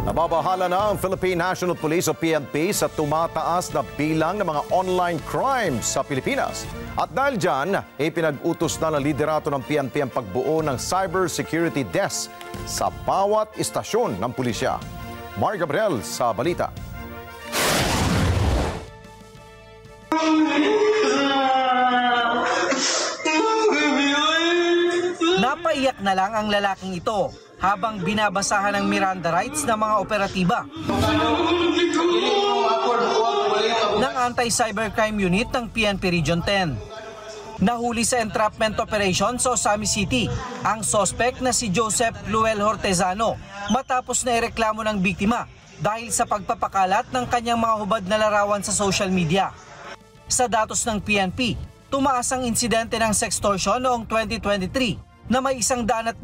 Nababahala na ang Philippine National Police o PNP sa tumataas na bilang ng mga online crimes sa Pilipinas. At dahil dyan, ipinag-utos na ng liderato ng PNP ang pagbuo ng Cyber Security Desk sa bawat istasyon ng pulisya. Mar Gabriel sa balita. Napaiyak na lang ang lalaking ito habang binabasahan ng Miranda rights ng mga operatiba ng Anti-Cybercrime Unit ng PNP Region 10. Nahuli sa entrapment operation sa Osami City ang sospek na si Joseph Luel Hortezano matapos na ireklamo ng biktima dahil sa pagpapakalat ng kanyang mga hubad na larawan sa social media. Sa datos ng PNP, tumaas ang insidente ng sextortion noong 2023 na may 121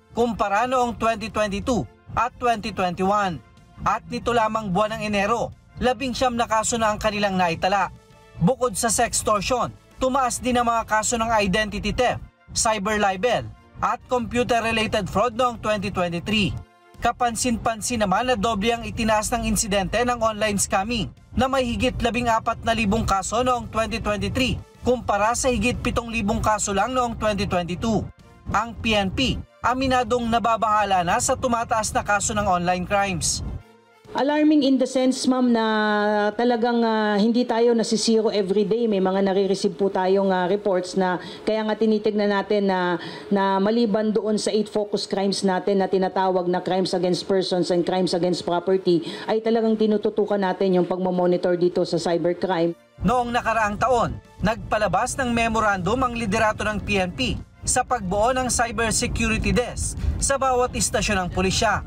kumpara noong 2022 at 2021. At nito lamang buwan ng Enero, 19 na kaso na ang kanilang naitala. Bukod sa sextortion, tumaas din ang mga kaso ng identity theft, cyber libel at computer-related fraud noong 2023. Kapansin-pansin naman na doble ang itinaas ng insidente ng online scamming na may higit 14,000 kaso noong 2023 kumpara sa higit 7,000 kaso lang noong 2022. Ang PNP, aminadong nababahala na sa tumataas na kaso ng online crimes. Alarming in the sense, ma'am, na talagang hindi tayo nasisiro everyday. May mga nare-receive po tayong reports na kaya nga tinitignan natin na maliban doon sa 8 focus crimes natin na tinatawag na crimes against persons and crimes against property, ay talagang tinututukan natin yung pagmamonitor dito sa cybercrime. Noong nakaraang taon, nagpalabas ng memorandum ang liderato ng PNP sa pagbuo ng Cyber Security Desk sa bawat istasyon ng pulisya.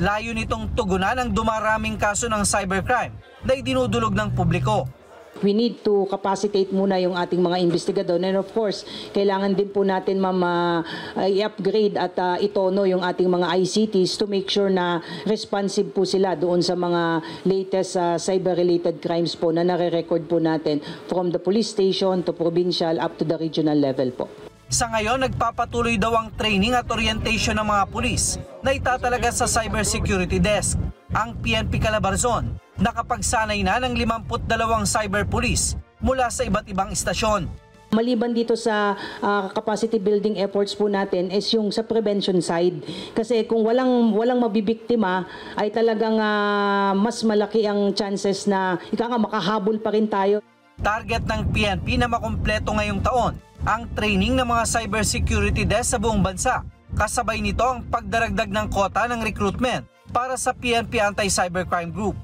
Layo nitong tugunan ang dumaraming kaso ng cybercrime na idinudulog ng publiko. We need to capacitate muna yung ating mga investigador. And of course, kailangan din po natin i-upgrade at itono yung ating mga ICTs to make sure na responsive po sila doon sa mga latest cyber-related crimes po na nare-record po natin from the police station to provincial up to the regional level po. Sa ngayon, nagpapatuloy daw ang training at orientation ng mga pulis na itatalaga sa Cyber Security Desk. Ang PNP Calabarzon nakapagsanay na ng 52 cyber police mula sa iba't ibang istasyon. Maliban dito sa capacity building efforts po natin is yung sa prevention side. Kasi kung walang mabibiktima ay talagang mas malaki ang chances na makahabol pa rin tayo. Target ng PNP na makumpleto ngayong taon ang training ng mga cybersecurity desk sa buong bansa. Kasabay nito ang pagdaragdag ng kota ng recruitment para sa PNP Anti-Cybercrime Group.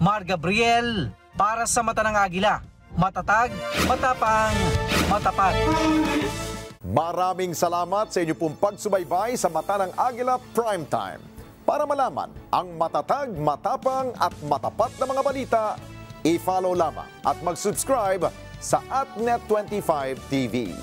Mar Gabriel, para sa Mata ng Agila. Matatag, matapang, matapat. Maraming salamat sa inyo pong pagsubaybay sa Mata ng Agila Primetime. Para malaman ang matatag, matapang at matapat na mga balita, i-follow lamang at mag-subscribe sa @Net25 TV.